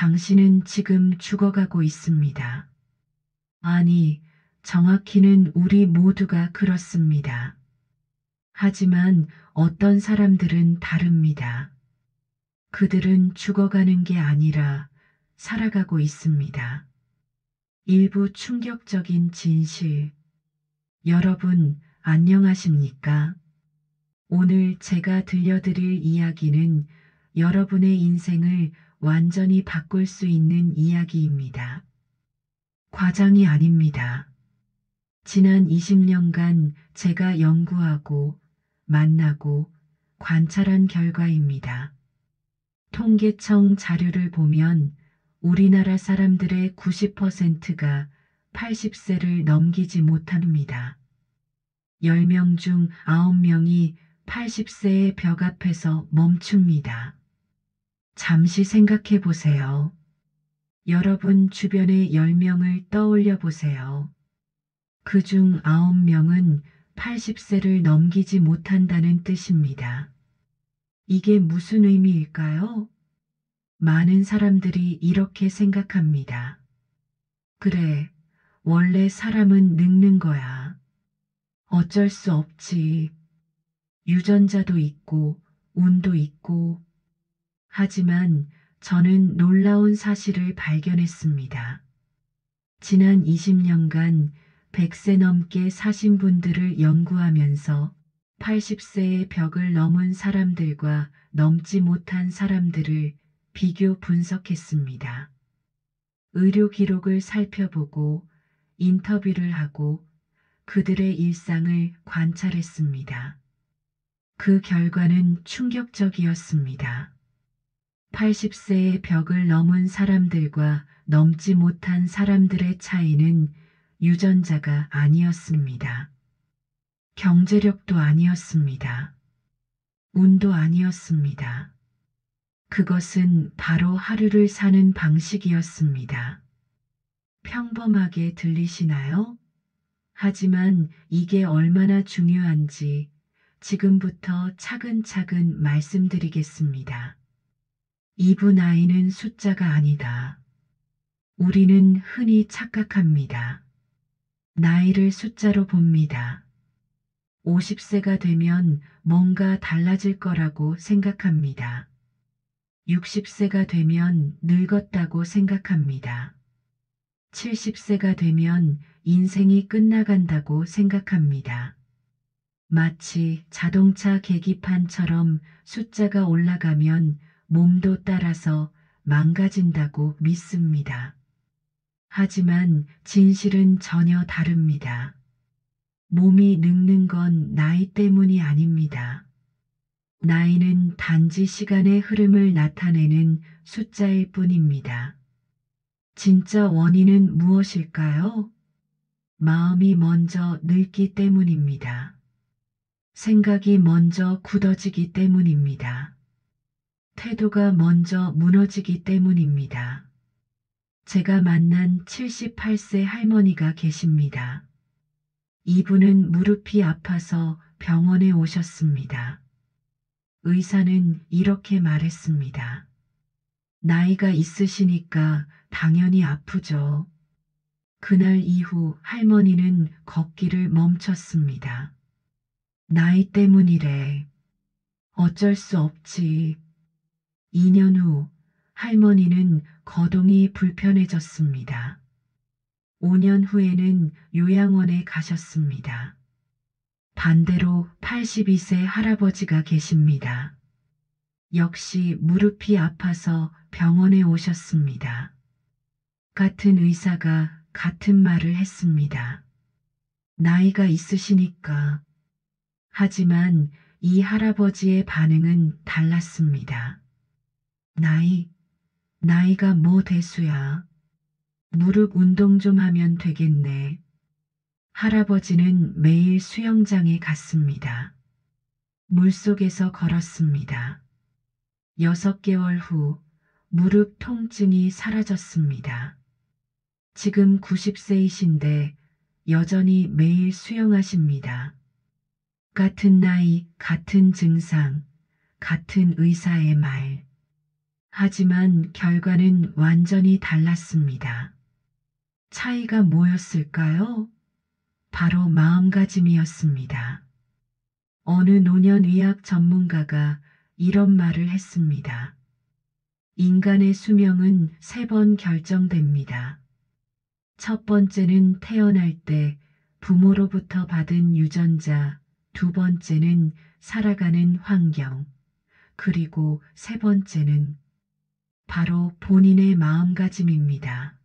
당신은 지금 죽어가고 있습니다. 아니, 정확히는 우리 모두가 그렇습니다. 하지만 어떤 사람들은 다릅니다. 그들은 죽어가는 게 아니라 살아가고 있습니다. 일부 충격적인 진실. 여러분, 안녕하십니까? 오늘 제가 들려드릴 이야기는 여러분의 인생을 완전히 바꿀 수 있는 이야기입니다. 과장이 아닙니다. 지난 20년간 제가 연구하고 만나고 관찰한 결과입니다. 통계청 자료를 보면 우리나라 사람들의 90%가 80세를 넘기지 못합니다. 10명 중 9명이 80세의 벽 앞에서 멈춥니다. 잠시 생각해 보세요. 여러분 주변의 10명을 떠올려 보세요. 그중 9명은 80세를 넘기지 못한다는 뜻입니다. 이게 무슨 의미일까요? 많은 사람들이 이렇게 생각합니다. 그래, 원래 사람은 늙는 거야. 어쩔 수 없지. 유전자도 있고, 운도 있고. 하지만 저는 놀라운 사실을 발견했습니다. 지난 20년간 100세 넘게 사신 분들을 연구하면서 80세의 벽을 넘은 사람들과 넘지 못한 사람들을 비교 분석했습니다. 의료 기록을 살펴보고 인터뷰를 하고 그들의 일상을 관찰했습니다. 그 결과는 충격적이었습니다. 80세의 벽을 넘은 사람들과 넘지 못한 사람들의 차이는 유전자가 아니었습니다. 경제력도 아니었습니다. 운도 아니었습니다. 그것은 바로 하루를 사는 방식이었습니다. 평범하게 들리시나요? 하지만 이게 얼마나 중요한지 지금부터 차근차근 말씀드리겠습니다. 2분 나이는 숫자가 아니다. 우리는 흔히 착각합니다. 나이를 숫자로 봅니다. 50세가 되면 뭔가 달라질 거라고 생각합니다. 60세가 되면 늙었다고 생각합니다. 70세가 되면 인생이 끝나간다고 생각합니다. 마치 자동차 계기판처럼 숫자가 올라가면 몸도 따라서 망가진다고 믿습니다. 하지만 진실은 전혀 다릅니다. 몸이 늙는 건 나이 때문이 아닙니다. 나이는 단지 시간의 흐름을 나타내는 숫자일 뿐입니다. 진짜 원인은 무엇일까요? 마음이 먼저 늙기 때문입니다. 생각이 먼저 굳어지기 때문입니다. 태도가 먼저 무너지기 때문입니다. 제가 만난 78세 할머니가 계십니다. 이분은 무릎이 아파서 병원에 오셨습니다. 의사는 이렇게 말했습니다. 나이가 있으시니까 당연히 아프죠. 그날 이후 할머니는 걷기를 멈췄습니다. 나이 때문이래. 어쩔 수 없지. 2년 후 할머니는 거동이 불편해졌습니다. 5년 후에는 요양원에 가셨습니다. 반대로 82세 할아버지가 계십니다. 역시 무릎이 아파서 병원에 오셨습니다. 같은 의사가 같은 말을 했습니다. 나이가 있으시니까. 하지만 이 할아버지의 반응은 달랐습니다. 나이가 뭐 대수야. 무릎 운동 좀 하면 되겠네. 할아버지는 매일 수영장에 갔습니다. 물속에서 걸었습니다. 6개월 후 무릎 통증이 사라졌습니다. 지금 90세이신데 여전히 매일 수영하십니다. 같은 나이, 같은 증상, 같은 의사의 말. 하지만 결과는 완전히 달랐습니다. 차이가 뭐였을까요? 바로 마음가짐이었습니다. 어느 노년의학 전문가가 이런 말을 했습니다. 인간의 수명은 3번 결정됩니다. 첫 번째는 태어날 때 부모로부터 받은 유전자, 두 번째는 살아가는 환경, 그리고 세 번째는 바로 본인의 마음가짐입니다.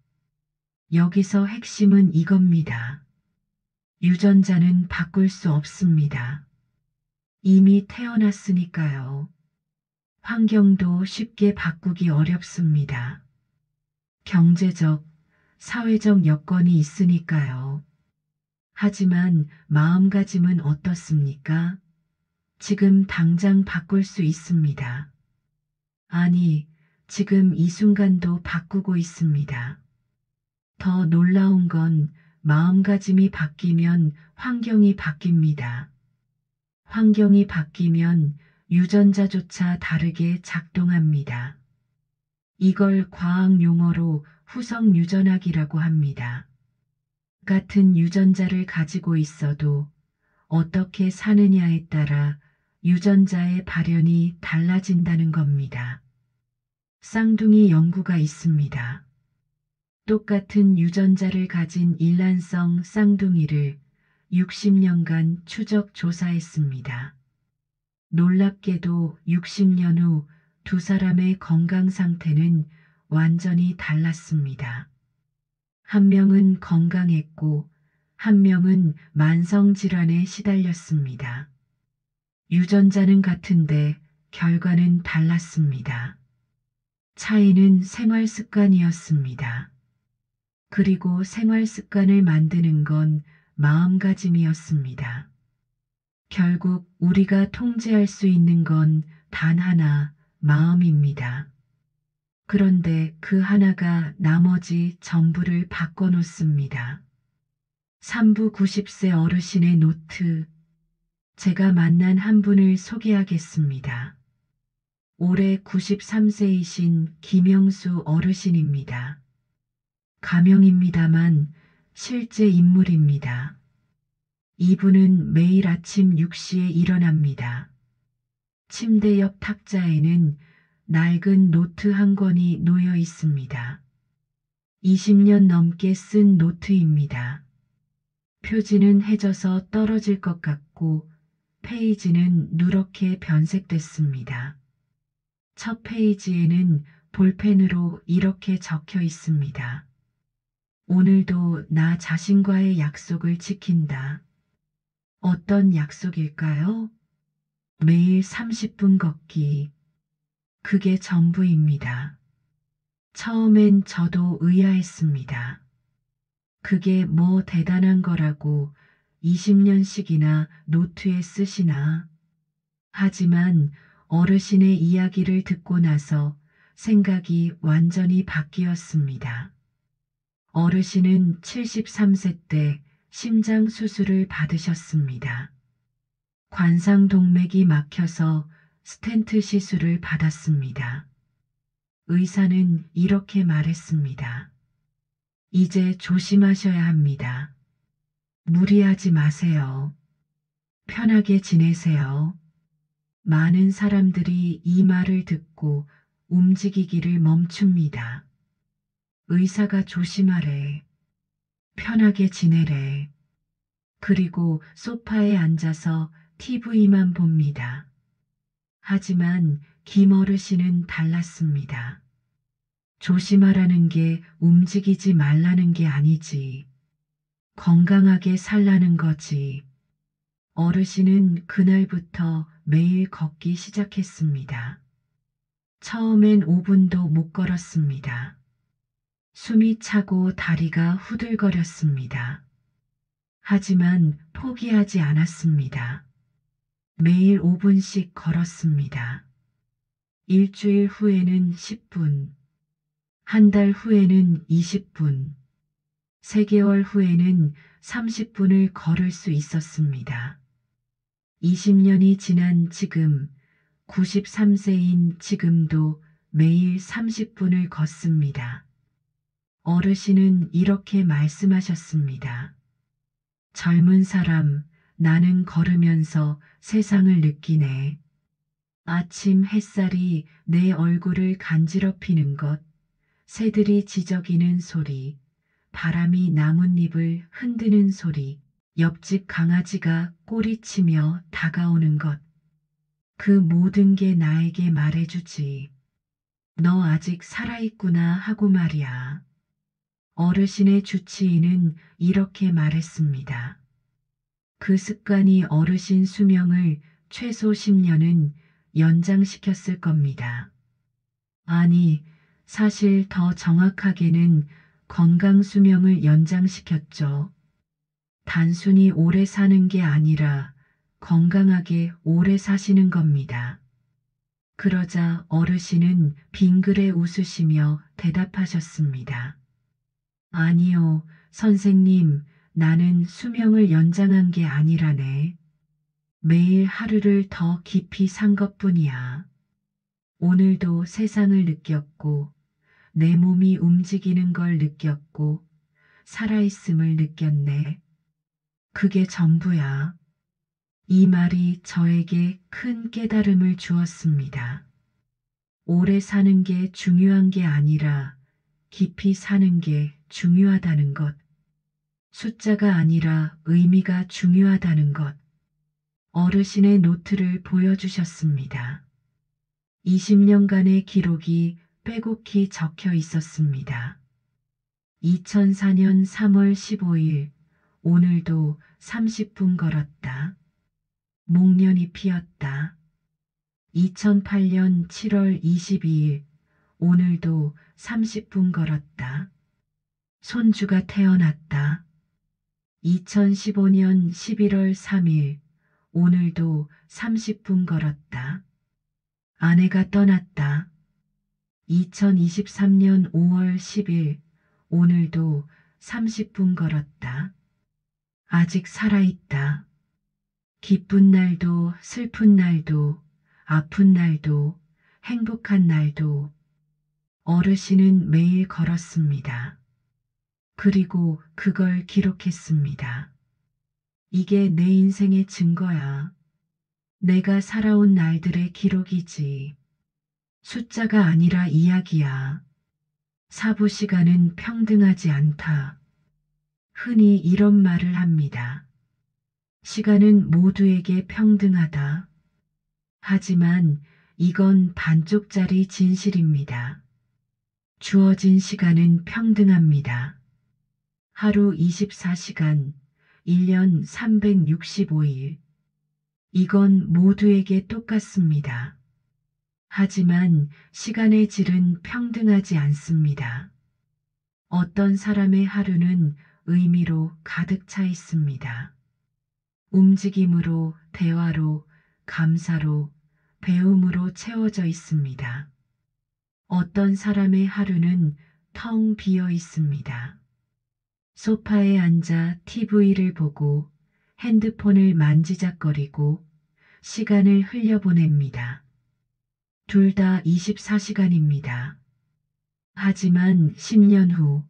여기서 핵심은 이겁니다. 유전자는 바꿀 수 없습니다. 이미 태어났으니까요. 환경도 쉽게 바꾸기 어렵습니다. 경제적, 사회적 여건이 있으니까요. 하지만 마음가짐은 어떻습니까? 지금 당장 바꿀 수 있습니다. 아니, 지금 이 순간도 바꾸고 있습니다. 더 놀라운 건 마음가짐이 바뀌면 환경이 바뀝니다. 환경이 바뀌면 유전자조차 다르게 작동합니다. 이걸 과학 용어로 후성 유전학이라고 합니다. 같은 유전자를 가지고 있어도 어떻게 사느냐에 따라 유전자의 발현이 달라진다는 겁니다. 쌍둥이 연구가 있습니다. 똑같은 유전자를 가진 일란성 쌍둥이를 60년간 추적 조사했습니다. 놀랍게도 60년 후 두 사람의 건강 상태는 완전히 달랐습니다. 한 명은 건강했고 한 명은 만성질환에 시달렸습니다. 유전자는 같은데 결과는 달랐습니다. 차이는 생활 습관이었습니다. 그리고 생활 습관을 만드는 건 마음가짐이었습니다. 결국 우리가 통제할 수 있는 건 단 하나, 마음입니다. 그런데 그 하나가 나머지 전부를 바꿔놓습니다. 3부 90세 어르신의 노트. 제가 만난 한 분을 소개하겠습니다. 올해 93세이신 김영수 어르신입니다. 가명입니다만 실제 인물입니다. 이분은 매일 아침 6시에 일어납니다. 침대 옆 탁자에는 낡은 노트 한 권이 놓여 있습니다. 20년 넘게 쓴 노트입니다. 표지는 해져서 떨어질 것 같고 페이지는 누렇게 변색됐습니다. 첫 페이지에는 볼펜으로 이렇게 적혀 있습니다. 오늘도 나 자신과의 약속을 지킨다. 어떤 약속일까요? 매일 30분 걷기. 그게 전부입니다. 처음엔 저도 의아했습니다. 그게 뭐 대단한 거라고 20년씩이나 노트에 쓰시나. 하지만 어르신의 이야기를 듣고 나서 생각이 완전히 바뀌었습니다. 어르신은 73세 때 심장 수술을 받으셨습니다. 관상동맥이 막혀서 스텐트 시술을 받았습니다. 의사는 이렇게 말했습니다. 이제 조심하셔야 합니다. 무리하지 마세요. 편하게 지내세요. 많은 사람들이 이 말을 듣고 움직이기를 멈춥니다. 의사가 조심하래. 편하게 지내래. 그리고 소파에 앉아서 TV만 봅니다. 하지만 김 어르신은 달랐습니다. 조심하라는 게 움직이지 말라는 게 아니지. 건강하게 살라는 거지. 어르신은 그날부터 매일 걷기 시작했습니다. 처음엔 5분도 못 걸었습니다. 숨이 차고 다리가 후들거렸습니다. 하지만 포기하지 않았습니다. 매일 5분씩 걸었습니다. 일주일 후에는 10분, 한 달 후에는 20분, 3개월 후에는 30분을 걸을 수 있었습니다. 20년이 지난 지금, 93세인 지금도 매일 30분을 걷습니다. 어르신은 이렇게 말씀하셨습니다. 젊은 사람, 나는 걸으면서 세상을 느끼네. 아침 햇살이 내 얼굴을 간지럽히는 것, 새들이 지저귀는 소리, 바람이 나뭇잎을 흔드는 소리, 옆집 강아지가 꼬리치며 다가오는 것. 그 모든 게 나에게 말해주지. 너 아직 살아있구나 하고 말이야. 어르신의 주치의는 이렇게 말했습니다. 그 습관이 어르신 수명을 최소 10년은 연장시켰을 겁니다. 아니, 사실 더 정확하게는 건강 수명을 연장시켰죠. 단순히 오래 사는 게 아니라 건강하게 오래 사시는 겁니다. 그러자 어르신은 빙그레 웃으시며 대답하셨습니다. 아니요, 선생님, 나는 수명을 연장한 게 아니라네. 매일 하루를 더 깊이 산 것뿐이야. 오늘도 세상을 느꼈고, 내 몸이 움직이는 걸 느꼈고, 살아있음을 느꼈네. 그게 전부야. 이 말이 저에게 큰 깨달음을 주었습니다. 오래 사는 게 중요한 게 아니라 깊이 사는 게 중요하다는 것. 숫자가 아니라 의미가 중요하다는 것. 어르신의 노트를 보여주셨습니다. 20년간의 기록이 빼곡히 적혀 있었습니다. 2004년 3월 15일, 오늘도 30분 걸었다. 목련이 피었다. 2008년 7월 22일, 오늘도 30분 걸었다. 손주가 태어났다. 2015년 11월 3일, 오늘도 30분 걸었다. 아내가 떠났다. 2023년 5월 10일, 오늘도 30분 걸었다. 아직 살아있다. 기쁜 날도 슬픈 날도 아픈 날도 행복한 날도 어르신은 매일 걸었습니다. 그리고 그걸 기록했습니다. 이게 내 인생의 증거야. 내가 살아온 날들의 기록이지. 숫자가 아니라 이야기야. 사부 시간은 평등하지 않다. 흔히 이런 말을 합니다. 시간은 모두에게 평등하다. 하지만 이건 반쪽짜리 진실입니다. 주어진 시간은 평등합니다. 하루 24시간, 1년 365일. 이건 모두에게 똑같습니다. 하지만 시간의 질은 평등하지 않습니다. 어떤 사람의 하루는 의미로 가득 차 있습니다. 움직임으로, 대화로, 감사로, 배움으로 채워져 있습니다. 어떤 사람의 하루는 텅 비어 있습니다. 소파에 앉아 TV를 보고 핸드폰을 만지작거리고 시간을 흘려보냅니다. 둘 다 24시간입니다. 하지만 10년 후,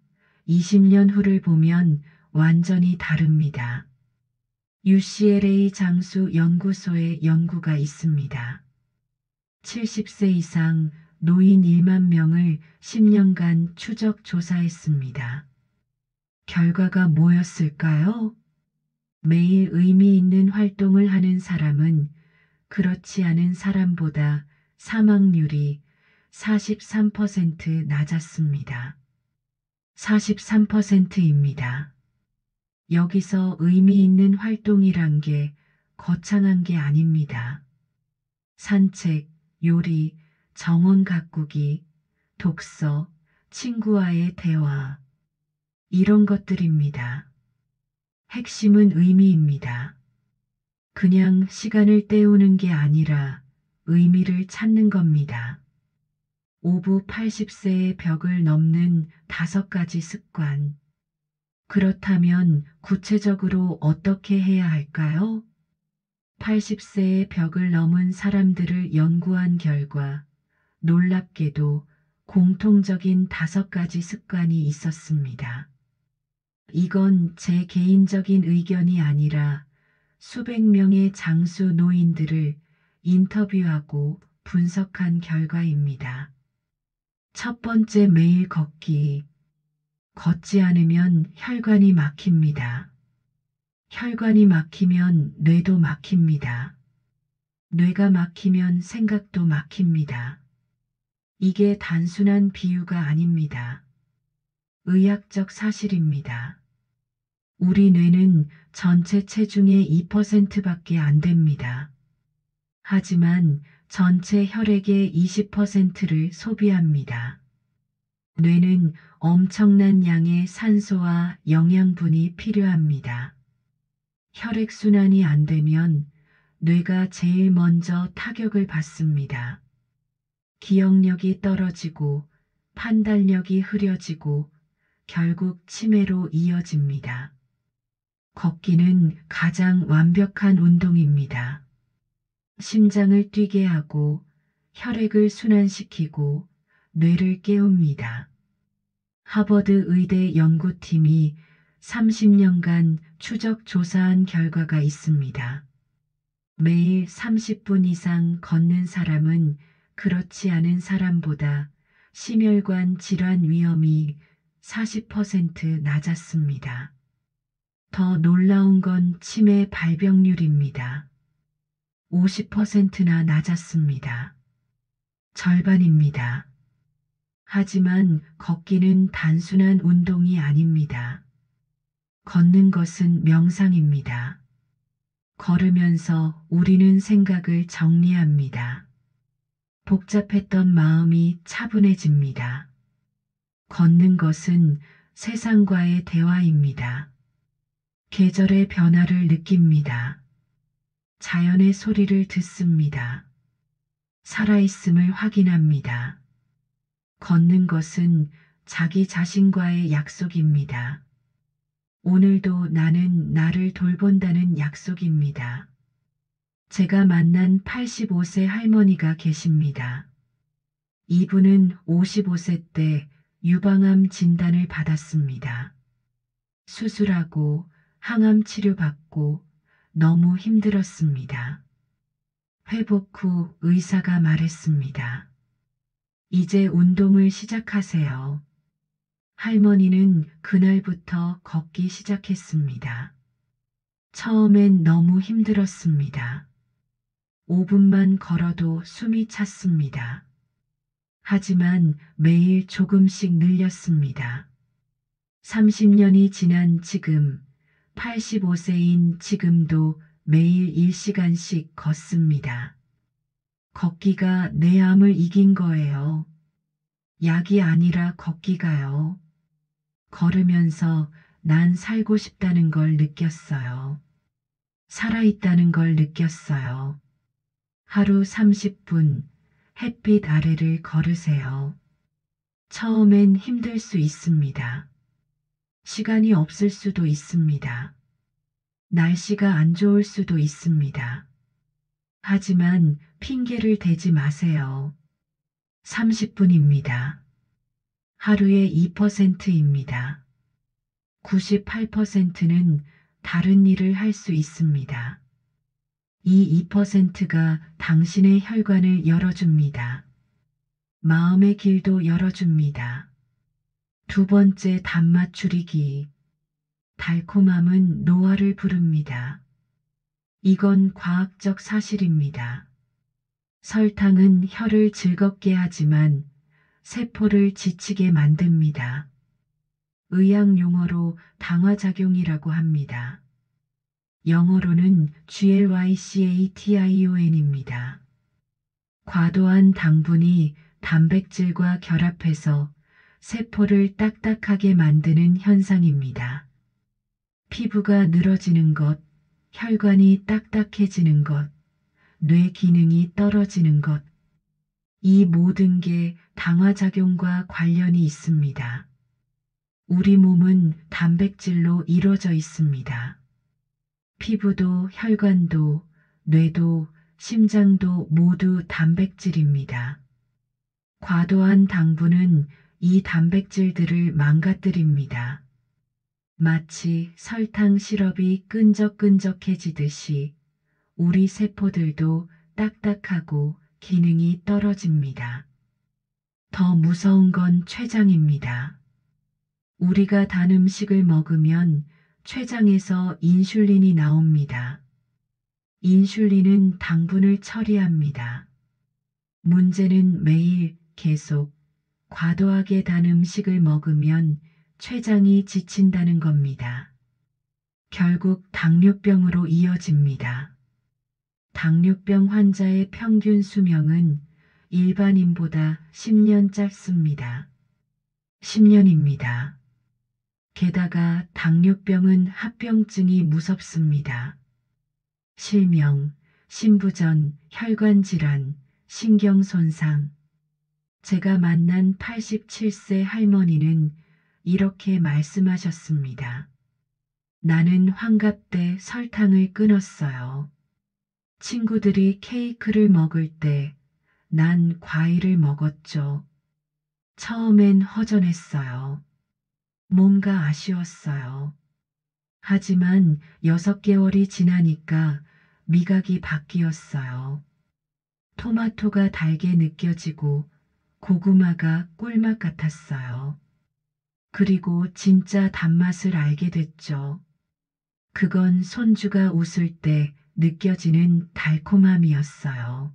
20년 후를 보면 완전히 다릅니다. UCLA 장수 연구소의 연구가 있습니다. 70세 이상 노인 1만 명을 10년간 추적 조사했습니다. 결과가 뭐였을까요? 매일 의미 있는 활동을 하는 사람은 그렇지 않은 사람보다 사망률이 43% 낮았습니다. 43%입니다. 여기서 의미 있는 활동이란 게 거창한 게 아닙니다. 산책, 요리, 정원 가꾸기, 독서, 친구와의 대화, 이런 것들입니다. 핵심은 의미입니다. 그냥 시간을 때우는 게 아니라 의미를 찾는 겁니다. 오부 80세의 벽을 넘는 5가지 습관. 그렇다면 구체적으로 어떻게 해야 할까요? 80세의 벽을 넘은 사람들을 연구한 결과 놀랍게도 공통적인 5가지 습관이 있었습니다. 이건 제 개인적인 의견이 아니라 수백 명의 장수 노인들을 인터뷰하고 분석한 결과입니다. 첫 번째, 매일 걷기. 걷지 않으면 혈관이 막힙니다. 혈관이 막히면 뇌도 막힙니다. 뇌가 막히면 생각도 막힙니다. 이게 단순한 비유가 아닙니다. 의학적 사실입니다. 우리 뇌는 전체 체중의 2%밖에 안 됩니다. 하지만 전체 혈액의 20%를 소비합니다. 뇌는 엄청난 양의 산소와 영양분이 필요합니다. 혈액순환이 안 되면 뇌가 제일 먼저 타격을 받습니다. 기억력이 떨어지고 판단력이 흐려지고 결국 치매로 이어집니다. 걷기는 가장 완벽한 운동입니다. 심장을 뛰게 하고 혈액을 순환시키고 뇌를 깨웁니다. 하버드 의대 연구팀이 30년간 추적 조사한 결과가 있습니다. 매일 30분 이상 걷는 사람은 그렇지 않은 사람보다 심혈관 질환 위험이 40% 낮았습니다. 더 놀라운 건 치매 발병률입니다. 50%나 낮았습니다. 절반입니다. 하지만 걷기는 단순한 운동이 아닙니다. 걷는 것은 명상입니다. 걸으면서 우리는 생각을 정리합니다. 복잡했던 마음이 차분해집니다. 걷는 것은 세상과의 대화입니다. 계절의 변화를 느낍니다. 자연의 소리를 듣습니다. 살아있음을 확인합니다. 걷는 것은 자기 자신과의 약속입니다. 오늘도 나는 나를 돌본다는 약속입니다. 제가 만난 85세 할머니가 계십니다. 이분은 55세 때 유방암 진단을 받았습니다. 수술하고 항암 치료받고 너무 힘들었습니다. 회복 후 의사가 말했습니다. 이제 운동을 시작하세요. 할머니는 그날부터 걷기 시작했습니다. 처음엔 너무 힘들었습니다. 5분만 걸어도 숨이 찼습니다. 하지만 매일 조금씩 늘렸습니다. 30년이 지난 지금, 85세인 지금도 매일 1시간씩 걷습니다. 걷기가 내 암을 이긴 거예요. 약이 아니라 걷기가요. 걸으면서 난 살고 싶다는 걸 느꼈어요. 살아있다는 걸 느꼈어요. 하루 30분 햇빛 아래를 걸으세요. 처음엔 힘들 수 있습니다. 시간이 없을 수도 있습니다. 날씨가 안 좋을 수도 있습니다. 하지만 핑계를 대지 마세요. 30분입니다. 하루의 2%입니다. 98%는 다른 일을 할 수 있습니다. 이 2%가 당신의 혈관을 열어줍니다. 마음의 길도 열어줍니다. 두 번째, 단맛 줄이기. 달콤함은 노화를 부릅니다. 이건 과학적 사실입니다. 설탕은 혀를 즐겁게 하지만 세포를 지치게 만듭니다. 의학 용어로 당화작용이라고 합니다. 영어로는 glycation입니다. 과도한 당분이 단백질과 결합해서 세포를 딱딱하게 만드는 현상입니다. 피부가 늘어지는 것, 혈관이 딱딱해지는 것, 뇌 기능이 떨어지는 것, 이 모든 게 당화작용과 관련이 있습니다. 우리 몸은 단백질로 이루어져 있습니다. 피부도 혈관도 뇌도 심장도 모두 단백질입니다. 과도한 당분은 이 단백질들을 망가뜨립니다. 마치 설탕 시럽이 끈적끈적해지듯이 우리 세포들도 딱딱하고 기능이 떨어집니다. 더 무서운 건 췌장입니다. 우리가 단 음식을 먹으면 췌장에서 인슐린이 나옵니다. 인슐린은 당분을 처리합니다. 문제는 매일 계속 과도하게 단 음식을 먹으면 췌장이 지친다는 겁니다. 결국 당뇨병으로 이어집니다. 당뇨병 환자의 평균 수명은 일반인보다 10년 짧습니다. 10년입니다. 게다가 당뇨병은 합병증이 무섭습니다. 실명, 심부전, 혈관질환, 신경손상. 제가 만난 87세 할머니는 이렇게 말씀하셨습니다. 나는 환갑 때 설탕을 끊었어요. 친구들이 케이크를 먹을 때 난 과일을 먹었죠. 처음엔 허전했어요. 뭔가 아쉬웠어요. 하지만 6개월이 지나니까 미각이 바뀌었어요. 토마토가 달게 느껴지고 고구마가 꿀맛 같았어요. 그리고 진짜 단맛을 알게 됐죠. 그건 손주가 웃을 때 느껴지는 달콤함이었어요.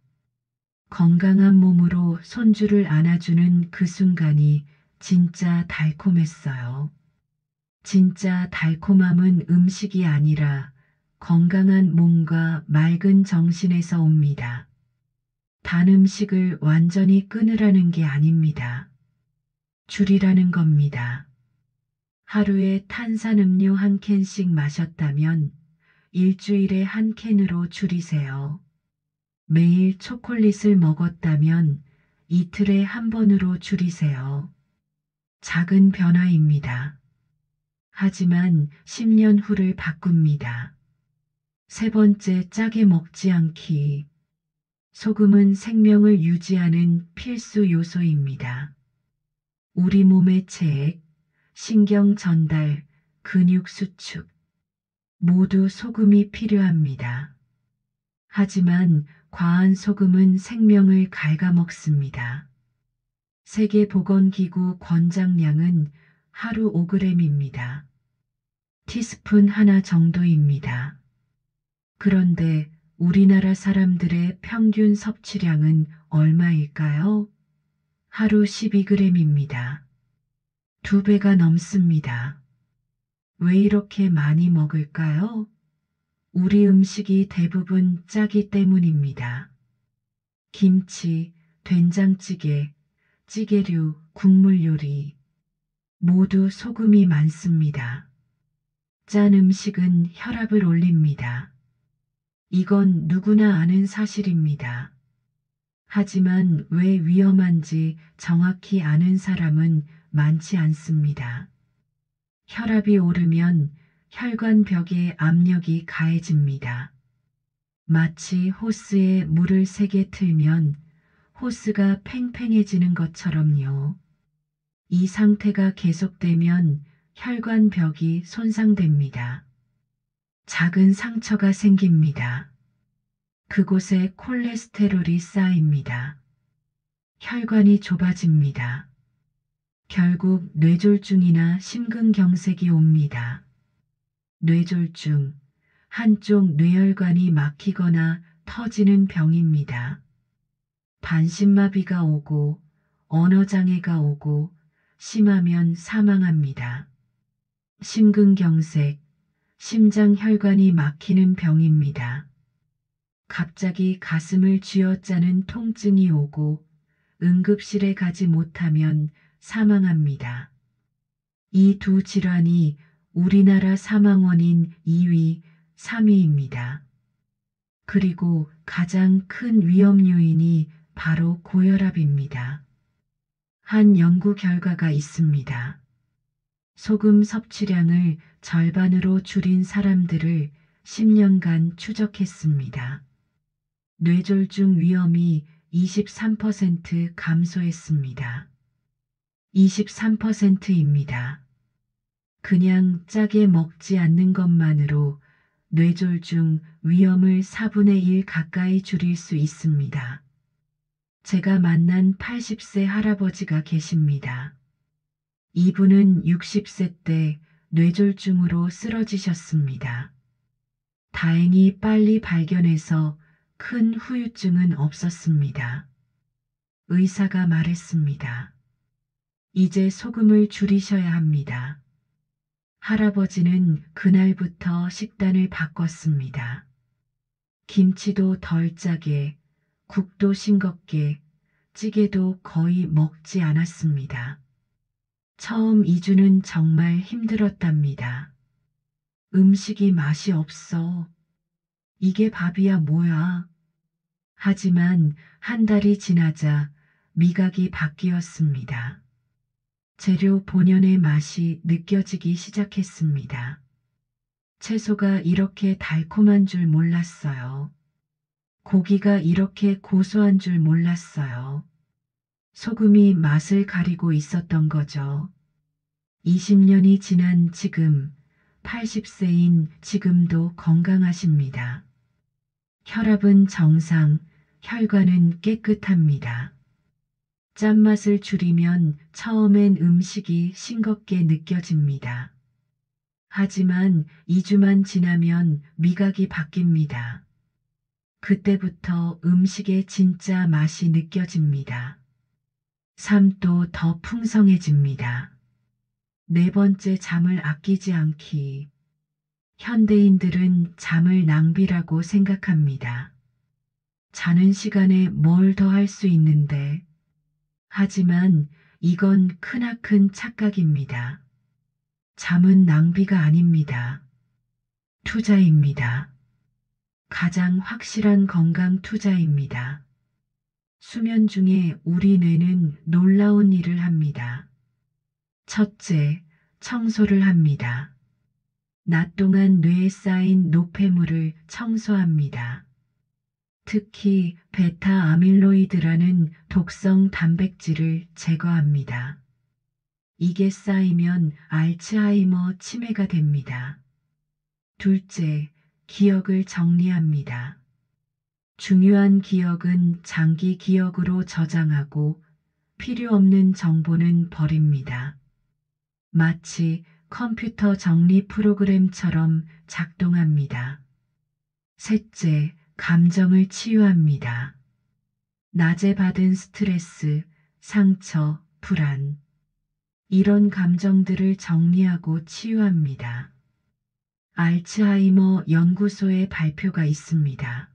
건강한 몸으로 손주를 안아주는 그 순간이 진짜 달콤했어요. 진짜 달콤함은 음식이 아니라 건강한 몸과 맑은 정신에서 옵니다. 단 음식을 완전히 끊으라는 게 아닙니다. 줄이라는 겁니다. 하루에 탄산음료 한 캔씩 마셨다면 일주일에 한 캔으로 줄이세요. 매일 초콜릿을 먹었다면 이틀에 한 번으로 줄이세요. 작은 변화입니다. 하지만 10년 후를 바꿉니다. 세 번째, 짜게 먹지 않기. 소금은 생명을 유지하는 필수 요소입니다. 우리 몸의 체액, 신경 전달, 근육 수축, 모두 소금이 필요합니다. 하지만 과한 소금은 생명을 갉아먹습니다. 세계보건기구 권장량은 하루 5g입니다. 티스푼 하나 정도입니다. 그런데 우리나라 사람들의 평균 섭취량은 얼마일까요? 하루 12g입니다. 2배가 넘습니다. 왜 이렇게 많이 먹을까요? 우리 음식이 대부분 짜기 때문입니다. 김치, 된장찌개, 찌개류, 국물 요리 모두 소금이 많습니다. 짠 음식은 혈압을 올립니다. 이건 누구나 아는 사실입니다. 하지만 왜 위험한지 정확히 아는 사람은 많지 않습니다. 혈압이 오르면 혈관벽에 압력이 가해집니다. 마치 호스에 물을 세게 틀면 호스가 팽팽해지는 것처럼요. 이 상태가 계속되면 혈관벽이 손상됩니다. 작은 상처가 생깁니다. 그곳에 콜레스테롤이 쌓입니다. 혈관이 좁아집니다. 결국 뇌졸중이나 심근경색이 옵니다. 뇌졸중, 한쪽 뇌혈관이 막히거나 터지는 병입니다. 반신마비가 오고 언어장애가 오고 심하면 사망합니다. 심근경색, 심장혈관이 막히는 병입니다. 갑자기 가슴을 쥐어짜는 통증이 오고 응급실에 가지 못하면 사망합니다. 이 두 질환이 우리나라 사망 원인 2위, 3위입니다. 그리고 가장 큰 위험 요인이 바로 고혈압입니다. 한 연구 결과가 있습니다. 소금 섭취량을 절반으로 줄인 사람들을 10년간 추적했습니다. 뇌졸중 위험이 23% 감소했습니다. 23%입니다. 그냥 짜게 먹지 않는 것만으로 뇌졸중 위험을 4분의 1 가까이 줄일 수 있습니다. 제가 만난 80세 할아버지가 계십니다. 이분은 60세 때 뇌졸중으로 쓰러지셨습니다. 다행히 빨리 발견해서 큰 후유증은 없었습니다. 의사가 말했습니다. 이제 소금을 줄이셔야 합니다. 할아버지는 그날부터 식단을 바꿨습니다. 김치도 덜 짜게, 국도 싱겁게, 찌개도 거의 먹지 않았습니다. 처음 2주는 정말 힘들었답니다. 음식이 맛이 없어. 이게 밥이야 뭐야. 하지만 한 달이 지나자 미각이 바뀌었습니다. 재료 본연의 맛이 느껴지기 시작했습니다. 채소가 이렇게 달콤한 줄 몰랐어요. 고기가 이렇게 고소한 줄 몰랐어요. 소금이 맛을 가리고 있었던 거죠. 20년이 지난 지금, 80세인 지금도 건강하십니다. 혈압은 정상, 혈관은 깨끗합니다. 짠맛을 줄이면 처음엔 음식이 싱겁게 느껴집니다. 하지만 2주만 지나면 미각이 바뀝니다. 그때부터 음식의 진짜 맛이 느껴집니다. 삶도 더 풍성해집니다. 네 번째, 잠을 아끼지 않기. 현대인들은 잠을 낭비라고 생각합니다. 자는 시간에 뭘 더 할 수 있는데. 하지만 이건 크나큰 착각입니다. 잠은 낭비가 아닙니다. 투자입니다. 가장 확실한 건강 투자입니다. 수면 중에 우리 뇌는 놀라운 일을 합니다. 첫째, 청소를 합니다. 낮 동안 뇌에 쌓인 노폐물을 청소합니다. 특히 베타 아밀로이드라는 독성 단백질을 제거합니다. 이게 쌓이면 알츠하이머 치매가 됩니다. 둘째, 기억을 정리합니다. 중요한 기억은 장기 기억으로 저장하고 필요 없는 정보는 버립니다. 마치 컴퓨터 정리 프로그램처럼 작동합니다. 셋째, 감정을 치유합니다. 낮에 받은 스트레스, 상처, 불안. 이런 감정들을 정리하고 치유합니다. 알츠하이머 연구소의 발표가 있습니다.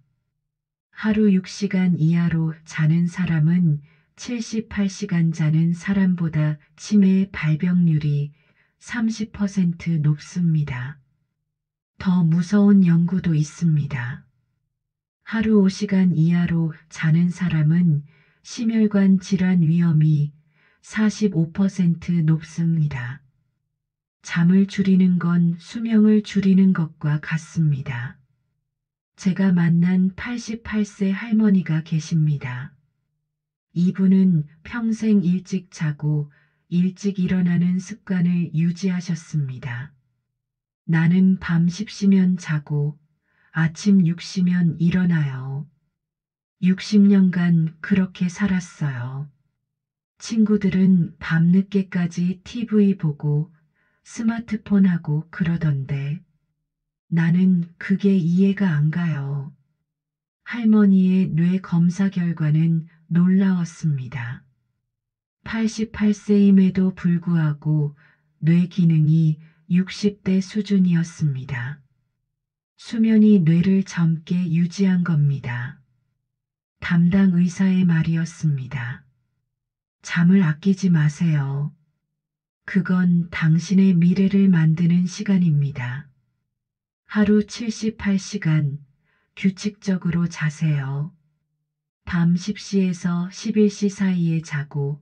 하루 6시간 이하로 자는 사람은 78시간 자는 사람보다 치매 발병률이 30% 높습니다. 더 무서운 연구도 있습니다. 하루 5시간 이하로 자는 사람은 심혈관 질환 위험이 45% 높습니다. 잠을 줄이는 건 수명을 줄이는 것과 같습니다. 제가 만난 88세 할머니가 계십니다. 이분은 평생 일찍 자고 일찍 일어나는 습관을 유지하셨습니다. 나는 밤 10시면 자고 아침 6시면 일어나요. 60년간 그렇게 살았어요. 친구들은 밤늦게까지 TV 보고 스마트폰 하고 그러던데 나는 그게 이해가 안 가요. 할머니의 뇌 검사 결과는 놀라웠습니다. 88세임에도 불구하고 뇌 기능이 60대 수준이었습니다. 수면이 뇌를 젊게 유지한 겁니다. 담당 의사의 말이었습니다. 잠을 아끼지 마세요. 그건 당신의 미래를 만드는 시간입니다. 하루 78시간 규칙적으로 자세요. 밤 10시에서 11시 사이에 자고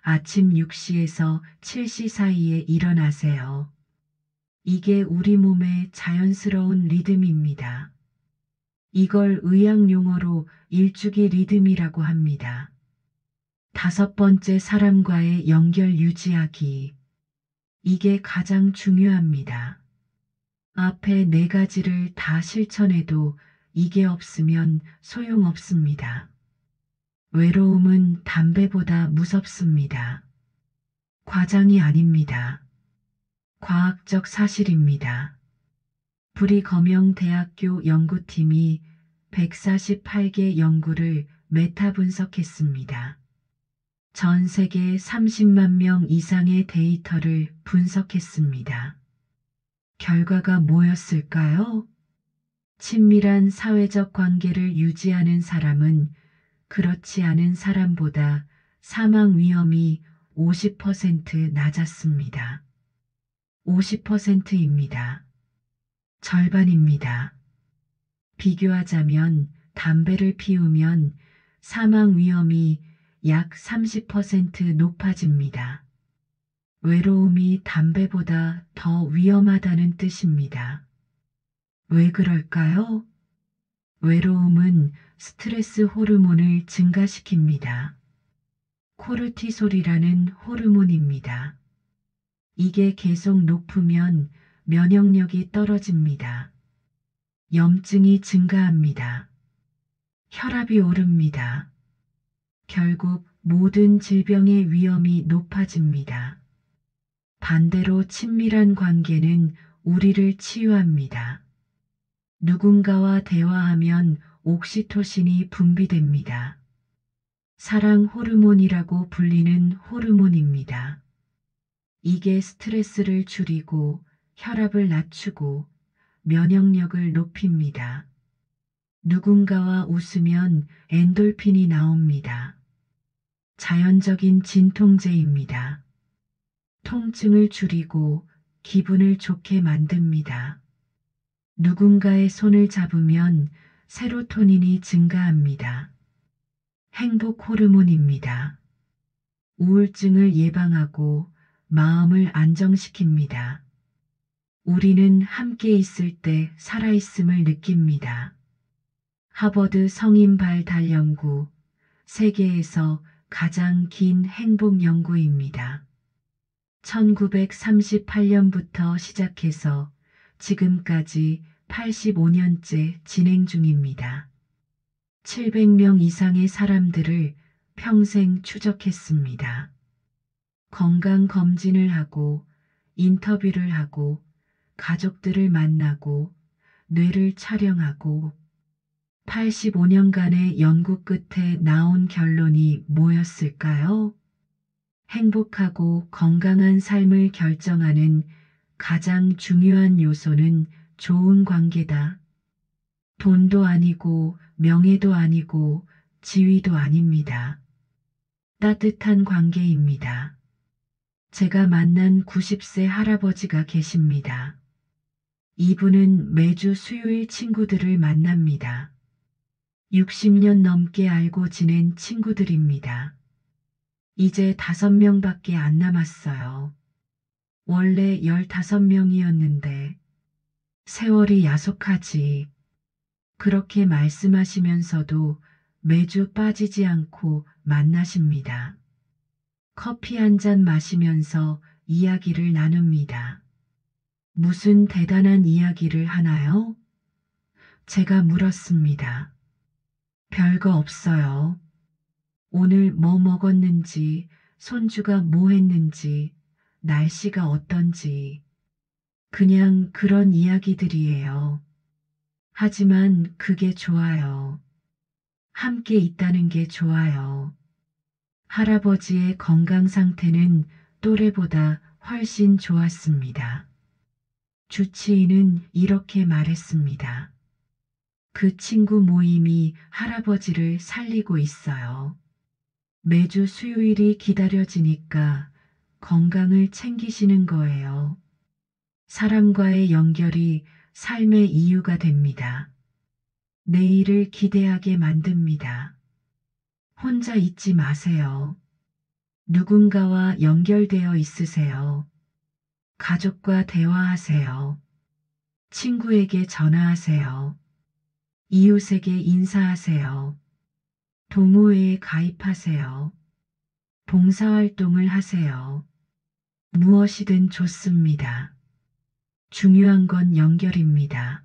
아침 6시에서 7시 사이에 일어나세요. 이게 우리 몸의 자연스러운 리듬입니다. 이걸 의학 용어로 일주기 리듬이라고 합니다. 다섯 번째, 사람과의 연결 유지하기. 이게 가장 중요합니다. 앞에 네 가지를 다 실천해도 이게 없으면 소용없습니다. 외로움은 담배보다 무섭습니다. 과장이 아닙니다. 과학적 사실입니다. 브리검영 대학교 연구팀이 148개 연구를 메타 분석했습니다. 전 세계 30만 명 이상의 데이터를 분석했습니다. 결과가 뭐였을까요? 친밀한 사회적 관계를 유지하는 사람은 그렇지 않은 사람보다 사망 위험이 50% 낮았습니다. 50%입니다. 절반입니다. 비교하자면 담배를 피우면 사망 위험이 약 30% 높아집니다. 외로움이 담배보다 더 위험하다는 뜻입니다. 왜 그럴까요? 외로움은 스트레스 호르몬을 증가시킵니다. 코르티솔이라는 호르몬입니다. 이게 계속 높으면 면역력이 떨어집니다. 염증이 증가합니다. 혈압이 오릅니다. 결국 모든 질병의 위험이 높아집니다. 반대로 친밀한 관계는 우리를 치유합니다. 누군가와 대화하면 옥시토신이 분비됩니다. 사랑 호르몬이라고 불리는 호르몬입니다. 이게 스트레스를 줄이고 혈압을 낮추고 면역력을 높입니다. 누군가와 웃으면 엔돌핀이 나옵니다. 자연적인 진통제입니다. 통증을 줄이고 기분을 좋게 만듭니다. 누군가의 손을 잡으면 세로토닌이 증가합니다. 행복 호르몬입니다. 우울증을 예방하고 마음을 안정시킵니다. 우리는 함께 있을 때 살아있음을 느낍니다. 하버드 성인 발달 연구, 세계에서 가장 긴 행복 연구입니다. 1938년부터 시작해서 지금까지 85년째 진행 중입니다. 700명 이상의 사람들을 평생 추적했습니다. 건강 검진을 하고 인터뷰를 하고 가족들을 만나고 뇌를 촬영하고 85년간의 연구 끝에 나온 결론이 뭐였을까요? 행복하고 건강한 삶을 결정하는 가장 중요한 요소는 좋은 관계다. 돈도 아니고 명예도 아니고 지위도 아닙니다. 따뜻한 관계입니다. 제가 만난 90세 할아버지가 계십니다. 이분은 매주 수요일 친구들을 만납니다. 60년 넘게 알고 지낸 친구들입니다. 이제 5명밖에 안 남았어요. 원래 15명이었는데 세월이 야속하지. 그렇게 말씀하시면서도 매주 빠지지 않고 만나십니다. 커피 한 잔 마시면서 이야기를 나눕니다. 무슨 대단한 이야기를 하나요? 제가 물었습니다. 별거 없어요. 오늘 뭐 먹었는지, 손주가 뭐 했는지, 날씨가 어떤지. 그냥 그런 이야기들이에요. 하지만 그게 좋아요. 함께 있다는 게 좋아요. 할아버지의 건강 상태는 또래보다 훨씬 좋았습니다. 주치의는 이렇게 말했습니다. 그 친구 모임이 할아버지를 살리고 있어요. 매주 수요일이 기다려지니까 건강을 챙기시는 거예요. 사람과의 연결이 삶의 이유가 됩니다. 내일을 기대하게 만듭니다. 혼자 있지 마세요. 누군가와 연결되어 있으세요. 가족과 대화하세요. 친구에게 전화하세요. 이웃에게 인사하세요. 동호회에 가입하세요. 봉사활동을 하세요. 무엇이든 좋습니다. 중요한 건 연결입니다.